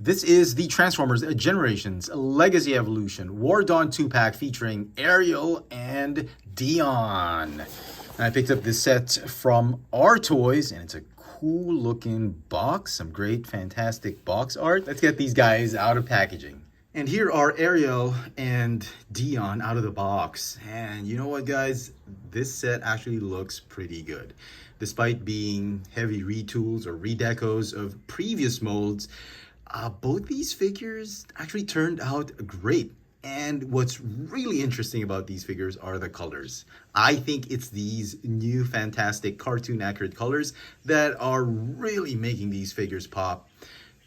This is the Transformers Generations Legacy Evolution War Dawn 2-pack featuring Ariel and Dion. And I picked up this set from R Toys, and it's a cool looking box. Some great, fantastic box art. Let's get these guys out of packaging. And here are Ariel and Dion out of the box. And you know what, guys? This set actually looks pretty good. Despite being heavy retools or redecos of previous molds, both these figures actually turned out great. And what's really interesting about these figures are the colors. I think it's these new fantastic cartoon accurate colors that are really making these figures pop.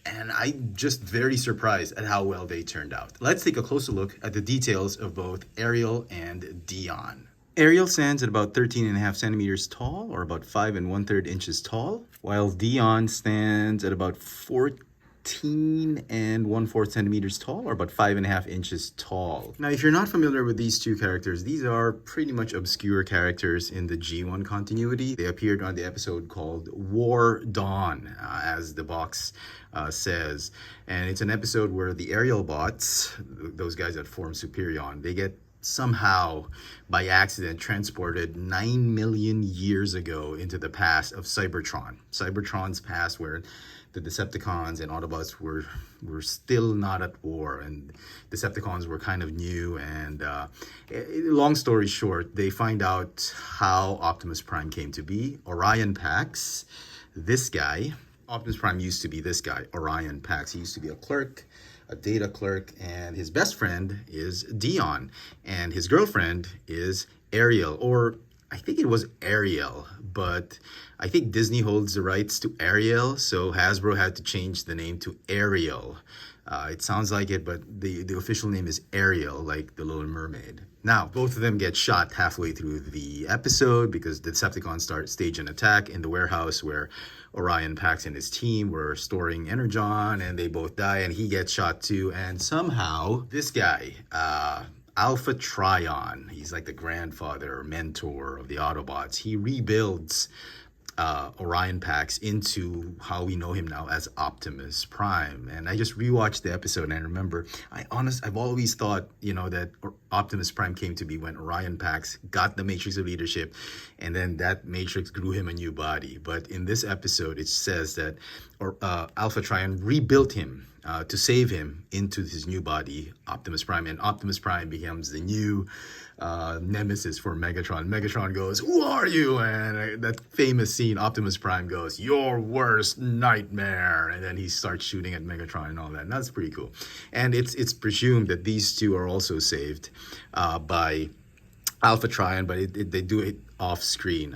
And I'm just very surprised at how well they turned out. Let's take a closer look at the details of both Ariel and Dion. Ariel stands at about 13.5 centimeters tall, or about 5 1/3 inches tall, while Dion stands at about 14 1/4 centimeters tall, or about 5.5 inches tall. Now, if you're not familiar with these two characters, these are pretty much obscure characters in the G1 continuity. They appeared on the episode called War Dawn, as the box says. And it's an episode where the Ariel bots, those guys that form Superion, they get somehow by accident transported 9 million years ago into the past of Cybertron. Cybertron's past, where the Decepticons and Autobots were still not at war, and Decepticons were kind of new. And long story short, they find out how Optimus Prime came to be. Orion Pax, this guy. Optimus Prime used to be this guy, Orion Pax. He used to be a clerk, a data clerk, and his best friend is Dion, and his girlfriend is Ariel, or I think it was Ariel, but I think Disney holds the rights to Ariel, so Hasbro had to change the name to Ariel. It sounds like it, but the official name is Ariel, like the Little Mermaid. Now, both of them get shot halfway through the episode because the Decepticons stage an attack in the warehouse where Orion Pax and his team were storing Energon, and they both die, and he gets shot too. And somehow, this guy, Alpha Trion, he's like the grandfather or mentor of the Autobots. He rebuilds Orion Pax into how we know him now as Optimus Prime. And I just rewatched the episode, and I remember, I've always thought, that Optimus Prime came to be when Orion Pax got the Matrix of Leadership, and then that Matrix grew him a new body. But in this episode, it says that Alpha Trion rebuilt him to save him into his new body, Optimus Prime, and Optimus Prime becomes the new nemesis for Megatron. Megatron goes, "Who are you?" And that famous scene, Optimus Prime goes, "Your worst nightmare," and then he starts shooting at Megatron and all that. And that's pretty cool. And it's presumed that these two are also saved by Alpha Trion, but they do it off screen.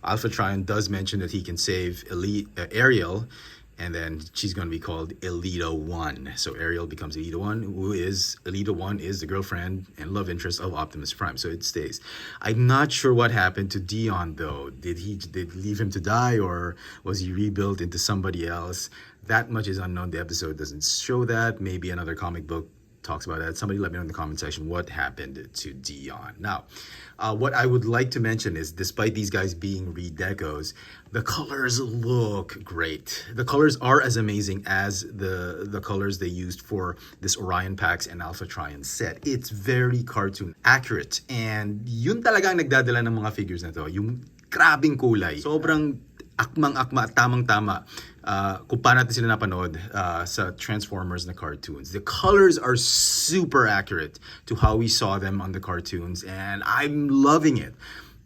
Alpha Trion does mention that he can save Ariel, and then she's going to be called Elita 1. So Ariel becomes Elita 1, Elita 1 is the girlfriend and love interest of Optimus Prime. So it stays. I'm not sure what happened to Dion, though. Did leave him to die, or was he rebuilt into somebody else? That much is unknown. The episode doesn't show that. Maybe another comic book talks about that. Somebody let me know in the comment section what happened to Dion. Now, what I would like to mention is, despite these guys being redecos, the colors look great. The colors are as amazing as the colors they used for this Orion Pax and Alpha Trion set. It's very cartoon accurate, and yun talaga ang nagdadala ng mga figures na to, yung grabing kulay. Sobrang akmang-akma at tamang-tama kung paano natin sila napanood sa Transformers na cartoons. The colors are super accurate to how we saw them on the cartoons, and I'm loving it.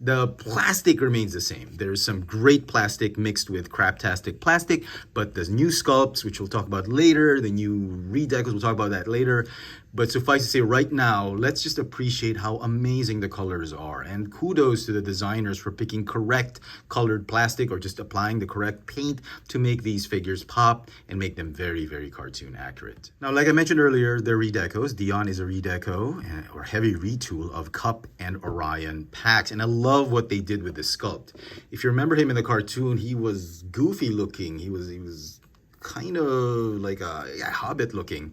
The plastic remains the same. There's some great plastic mixed with craptastic plastic, but the new sculpts, which we'll talk about later, the new redecos, we'll talk about that later. But suffice to say, right now, let's just appreciate how amazing the colors are. And kudos to the designers for picking correct colored plastic, or just applying the correct paint to make these figures pop and make them very, very cartoon accurate. Now, like I mentioned earlier, they're redecos. Dion is a redeco or heavy retool of Cup and Orion Pax. And I love what they did with the sculpt. If you remember him in the cartoon, he was goofy looking. He was kind of like a hobbit looking.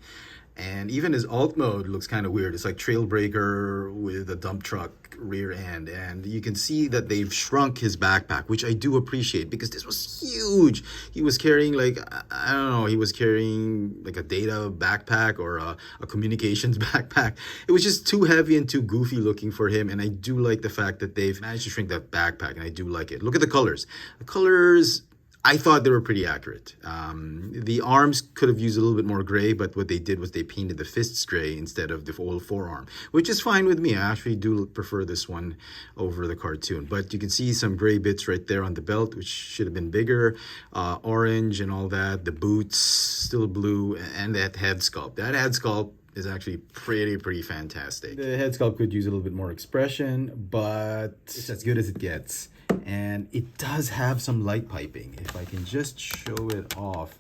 And even his alt mode looks kind of weird. It's like Trailbreaker with a dump truck rear end. And you can see that they've shrunk his backpack, which I do appreciate because this was huge. He was carrying like, I don't know, he was carrying like a data backpack or a communications backpack. It was just too heavy and too goofy looking for him. And I do like the fact that they've managed to shrink that backpack, and I do like it. Look at the colors. The colors, I thought they were pretty accurate. The arms could have used a little bit more gray, but what they did was they painted the fists gray instead of the whole forearm, which is fine with me. I actually do prefer this one over the cartoon. But you can see some gray bits right there on the belt, which should have been bigger. Orange and all that. The boots, still blue, and that head sculpt. That head sculpt is actually pretty fantastic. The head sculpt could use a little bit more expression, but it's as good as it gets. And it does have some light piping. If I can just show it off.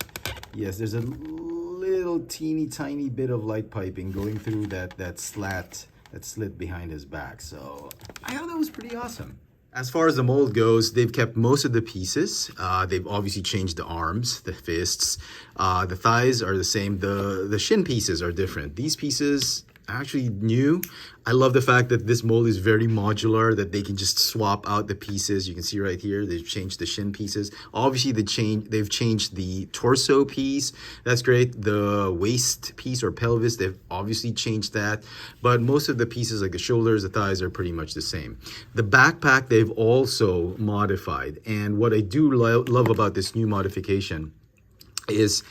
Yes, there's a little teeny tiny bit of light piping going through that slit behind his back. So I thought that was pretty awesome. As far as the mold goes, they've kept most of the pieces. They've obviously changed the arms, the fists. The thighs are the same. The shin pieces are different. These pieces are actually new. I love the fact that this mold is very modular, that they can just swap out the pieces. You can see right here, they've changed the shin pieces. Obviously, they've changed the torso piece. That's great. The waist piece or pelvis, they've obviously changed that. But most of the pieces, like the shoulders, the thighs, are pretty much the same. The backpack, they've also modified. And what I do love about this new modification is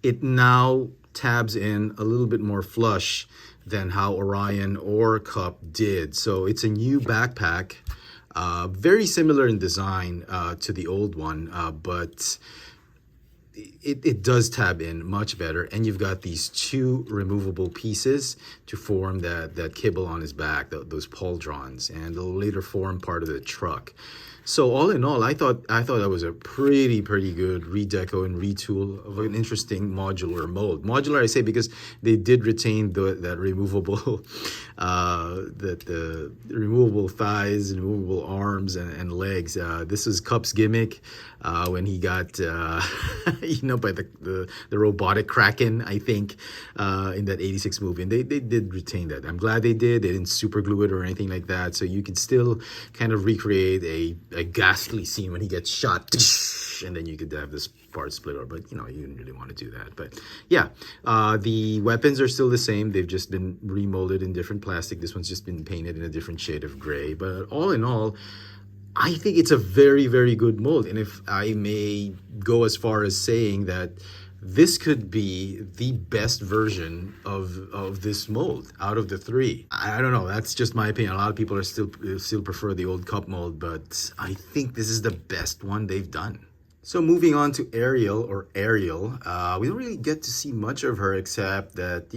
it now tabs in a little bit more flush than how Orion or Cup did. So it's a new backpack, very similar in design to the old one, but it does tab in much better. And you've got these two removable pieces to form that kibble on his back, those pauldrons, and they'll later form part of the truck. So all in all, I thought that was a pretty good redeco and retool of an interesting modular mold. Modular, I say, because they did retain that removable, the removable thighs, and removable arms and legs. This is Cup's gimmick when he got eaten up by the robotic Kraken, I think, in that '86 movie. And they did retain that. I'm glad they did. They didn't super glue it or anything like that. So you can still kind of recreate a ghastly scene when he gets shot, and then you could have this part split over, but you didn't really want to do that. But yeah, the weapons are still the same. They've just been remolded in different plastic. This one's just been painted in a different shade of gray. But all in all, I think it's a very good mold. And if I may go as far as saying that this could be the best version of this mold out of the three. I don't know. That's just my opinion. A lot of people are still prefer the old Cup mold, but I think this is the best one they've done. So moving on to Ariel, we don't really get to see much of her except that,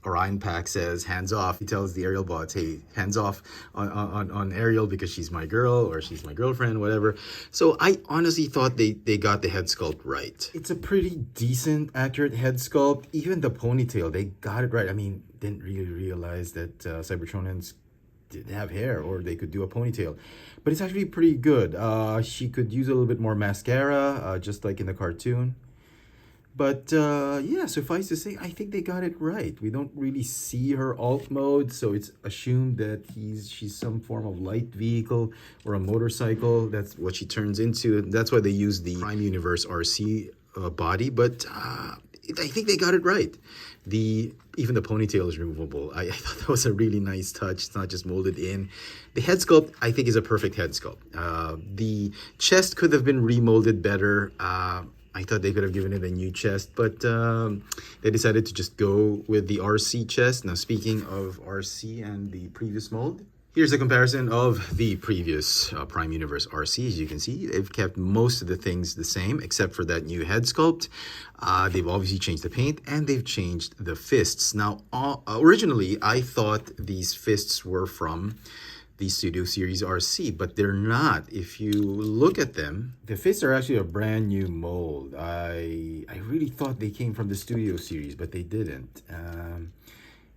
Orion Pack says, hands off. He tells the Ariel bots, hey, hands off on Ariel because she's my girl or she's my girlfriend, whatever. So I honestly thought they got the head sculpt right. It's a pretty decent, accurate head sculpt. Even the ponytail, they got it right. I mean, didn't really realize that Cybertronians didn't have hair or they could do a ponytail. But it's actually pretty good. She could use a little bit more mascara, just like in the cartoon. But yeah, suffice to say, I think they got it right. We don't really see her alt mode, so it's assumed that she's some form of light vehicle or a motorcycle. That's what she turns into. That's why they use the Prime Universe RC body. But I think they got it right. Even the ponytail is removable. I thought that was a really nice touch. It's not just molded in. The head sculpt, I think, is a perfect head sculpt. The chest could have been remolded better. I thought they could have given it a new chest, but they decided to just go with the RC chest. Now, speaking of RC and the previous mold, here's a comparison of the previous Prime Universe RC. As you can see, they've kept most of the things the same, except for that new head sculpt. They've obviously changed the paint, and they've changed the fists. Now, originally, I thought these fists were from the Studio Series RC, but they're not. If you look at them, the fists are actually a brand new mold. I really thought they came from the Studio Series, but they didn't.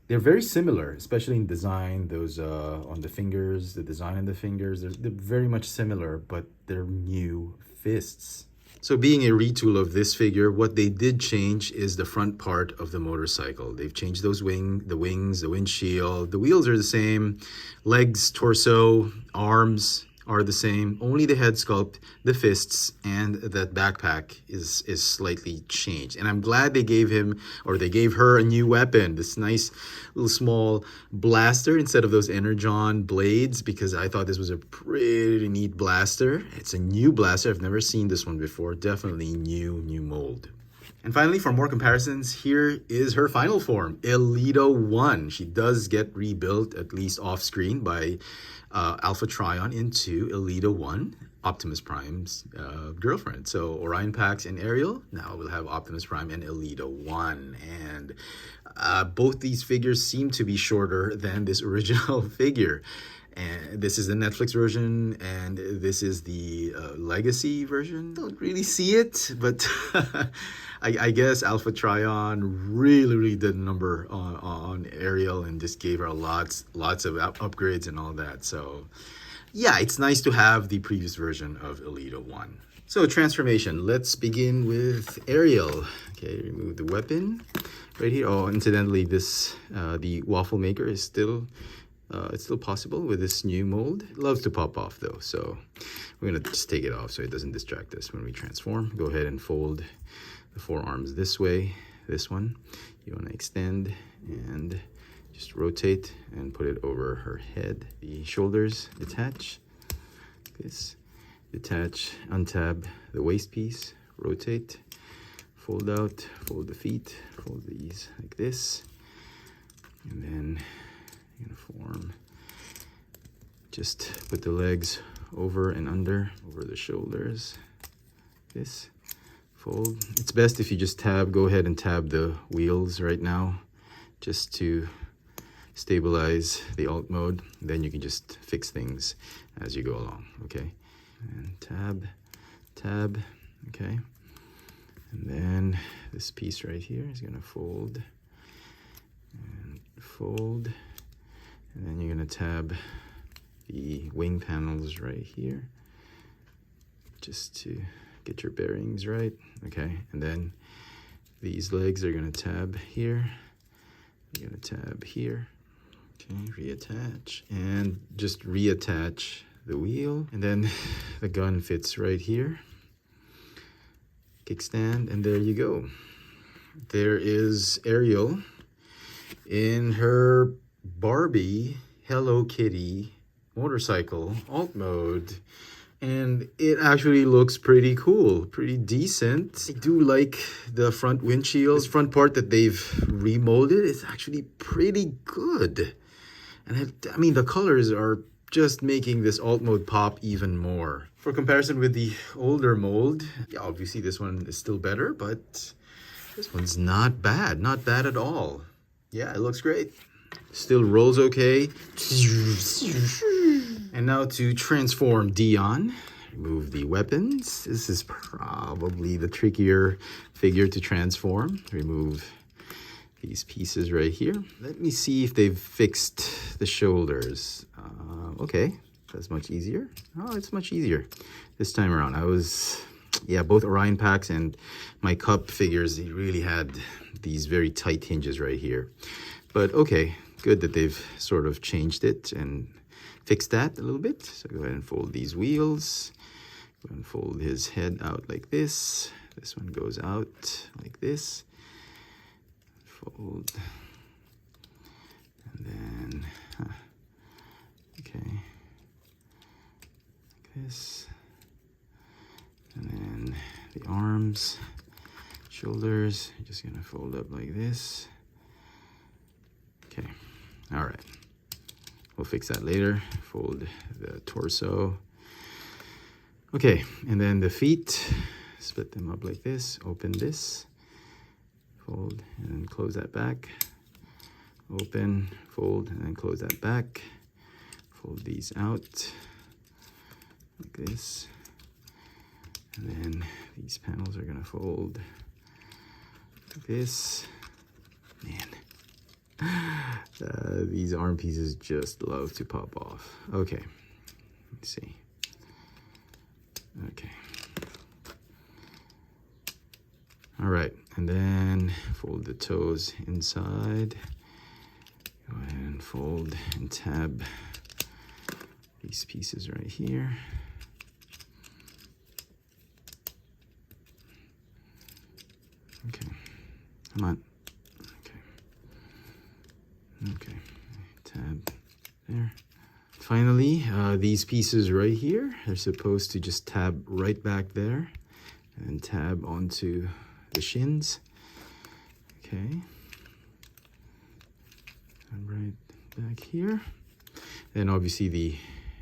They're very similar, especially in design. Those on the fingers, the design on the fingers, they're very much similar, but they're new fists. So being a retool of this figure, what they did change is the front part of the motorcycle. They've changed those the wings, the windshield. The wheels are the same. Legs, torso, arms are the same. Only the head sculpt, the fists, and that backpack is slightly changed. And I'm glad they gave him, or they gave her, a new weapon. This nice little small blaster instead of those Energon blades, because I thought this was a pretty neat blaster. It's a new blaster. I've never seen this one before. Definitely new mold. And finally, for more comparisons, here is her final form, Elito 1. She does get rebuilt, at least off-screen, by Alpha Trion into Elito 1, Optimus Prime's girlfriend. So Orion Pax and Ariel now will have Optimus Prime and Elito 1. And both these figures seem to be shorter than this original figure. And this is the Netflix version, and this is the Legacy version. Don't really see it, but I guess Alpha Trion really did a number on Ariel and just gave her lots of upgrades and all that. So yeah, it's nice to have the previous version of Elito 1. So transformation, let's begin with Ariel. Okay, remove the weapon right here. Oh, incidentally, this the waffle maker is still it's still possible with this new mold. It loves to pop off though, so we're gonna just take it off so it doesn't distract us when we transform. Go ahead and fold the forearms this way. This one you want to extend and just rotate and put it over her head. The shoulders detach. This detach, untab the waist piece, rotate, fold out, fold the feet, fold these like this, and then uniform. Just put the legs over and under, over the shoulders. This, fold. It's best if you just go ahead and tab the wheels right now, just to stabilize the alt mode. Then you can just fix things as you go along, okay? And tab, okay? And then this piece right here is gonna fold, and fold. And then you're gonna tab the wing panels right here, just to get your bearings right, okay? And then these legs are gonna tab here, you're gonna tab here, okay? Reattach, and just reattach the wheel. And then the gun fits right here, kickstand, and there you go. There is Ariel in her Barbie Hello Kitty motorcycle alt mode, and it actually looks pretty cool, pretty decent. I do like the front windshield. This front part that they've remolded is actually pretty good, and I mean the colors are just making this alt mode pop even more. For comparison with the older mold, yeah, obviously this one is still better, but this one's not bad at all. Yeah, it looks great. Still rolls okay. And now to transform Dion. Remove the weapons. This is probably the trickier figure to transform. Remove these pieces right here. Let me see if they've fixed the shoulders. Okay, that's much easier. Oh, it's much easier this time around. Yeah, both Orion Pax and my Cup figures, they really had these very tight hinges right here. But okay, good that they've sort of changed it and fixed that a little bit. So go ahead and fold these wheels. Go ahead and fold his head out like this. This one goes out like this. Fold. And then, okay, like this. And then the arms, shoulders, you're just gonna fold up like this. Okay, all right. We'll fix that later. Fold the torso. Okay, and then the feet, split them up like this, open this, fold, and then close that back. Open, fold, and then close that back. Fold these out like this. And then these panels are gonna fold like this. Man. These arm pieces just love to pop off. Okay, let's see. Okay. right, and then fold the toes inside. Go ahead and fold and tab these pieces right here. Okay, come on. Okay, tab there. Finally, these pieces right here are supposed to just tab right back there and tab onto the shins. Okay, and right back here. And obviously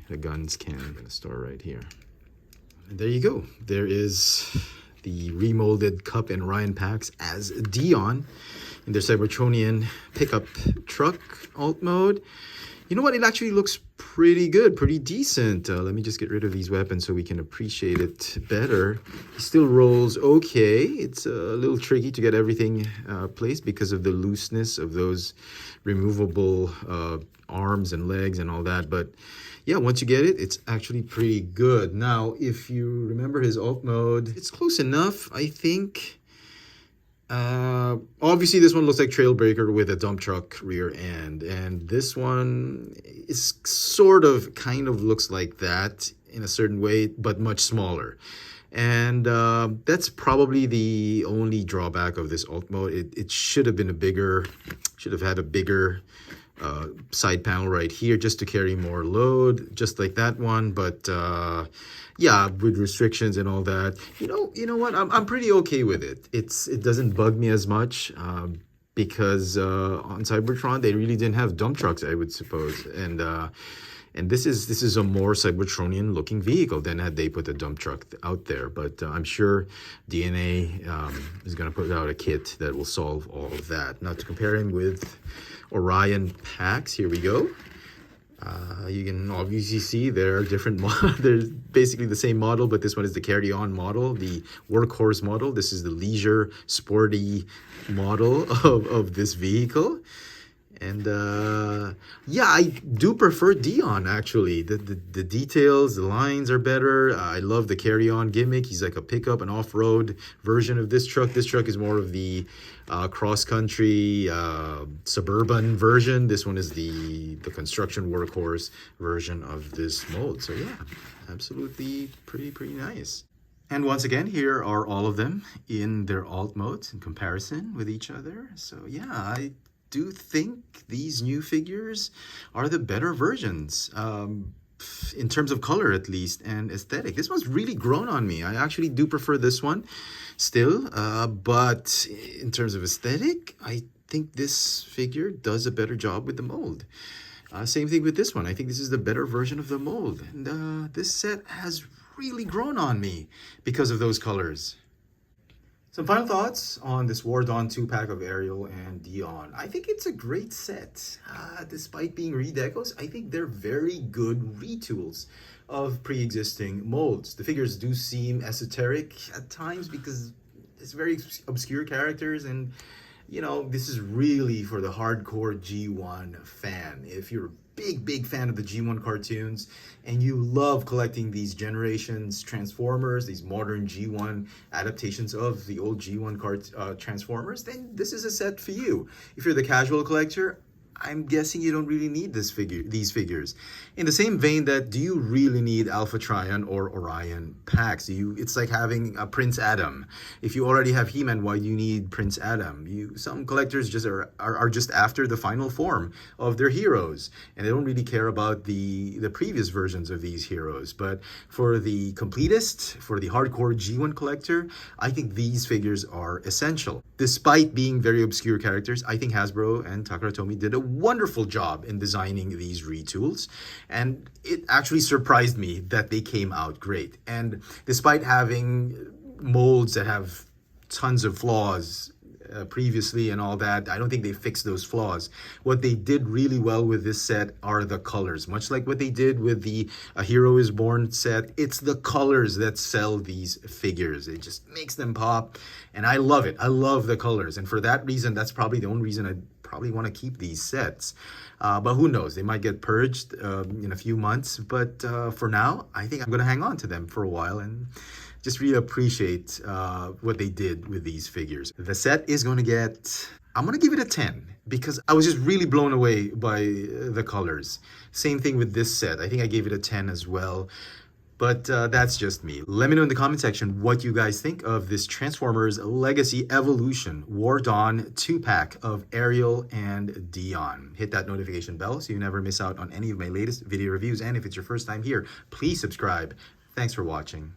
the guns can store right here. And there you go. There is the remolded Cup and Orion packs as Dion in their Cybertronian pickup truck alt mode. You know what? It actually looks pretty good, pretty decent. Let me just get rid of these weapons so we can appreciate it better. It still rolls okay. It's a little tricky to get everything placed because of the looseness of those removable arms and legs and all that. But yeah, once you get it, it's actually pretty good. Now, if you remember his alt mode, it's close enough, I think. Obviously this one looks like Trailbreaker with a dump truck rear end, and this one is kind of looks like that in a certain way, but much smaller. And that's probably the only drawback of this alt mode. It should have been should have had a bigger side panel right here just to carry more load, just like that one. But yeah, with restrictions and all that, you know what? I'm pretty okay with it. It doesn't bug me as much because on Cybertron they really didn't have dump trucks, I would suppose, and this is a more Cybertronian looking vehicle than had they put a dump truck out there. But I'm sure DNA is going to put out a kit that will solve all of that. Now, to compare him with Orion packs, here we go. You can obviously see there are different they're basically the same model, but this one is the carry-on model, the workhorse model. This is the leisure sporty model of this vehicle. And yeah, I do prefer Dion, actually. The details, the lines are better. I love the carry-on gimmick. He's like a pickup, an off-road version of this truck. This truck is more of the cross-country suburban version. This one is the construction workhorse version of this mold. So yeah, absolutely pretty nice. And once again, here are all of them in their alt modes in comparison with each other. So yeah, I do think these new figures are the better versions, in terms of color at least, and aesthetic. This one's really grown on me. I actually do prefer this one still, but in terms of aesthetic, I think this figure does a better job with the mold. Same thing with this one. I think this is the better version of the mold, and this set has really grown on me because of those colors. Some final thoughts on this War Dawn 2-pack of Ariel and Dion. I think it's a great set. Despite being redecos, I think they're very good retools of pre-existing molds. The figures do seem esoteric at times because it's very obscure characters, and you know, this is really for the hardcore G1 fan. If you're a big fan of the G1 cartoons and you love collecting these Generations Transformers, these modern G1 adaptations of the old G1 Transformers, then this is a set for you. If you're the casual collector, I'm guessing you don't really need these figures. In the same vein that, do you really need Alpha Trion or Orion packs? It's like having a Prince Adam. If you already have He-Man, why do you need Prince Adam? Some collectors just are just after the final form of their heroes, and they don't really care about the previous versions of these heroes. But for the completist, for the hardcore G1 collector, I think these figures are essential. Despite being very obscure characters, I think Hasbro and Takara Tomy did a wonderful job in designing these retools, and it actually surprised me that they came out great. And despite having molds that have tons of flaws previously and all that, I don't think they fixed those flaws. What they did really well with this set are the colors. Much like what they did with the A Hero Is Born set, it's the colors that sell these figures. It just makes them pop, and I love it. I love the colors, and for that reason, that's probably the only reason I probably want to keep these sets. But who knows, they might get purged in a few months. But for now, I think I'm going to hang on to them for a while and just really appreciate what they did with these figures. The set is going to get, I'm going to give it a 10 because I was just really blown away by the colors. Same thing with this set. I think I gave it a 10 as well. But that's just me. Let me know in the comment section what you guys think of this Transformers Legacy Evolution War Dawn 2-pack of Ariel and Dion. Hit that notification bell so you never miss out on any of my latest video reviews. And if it's your first time here, please subscribe. Thanks for watching.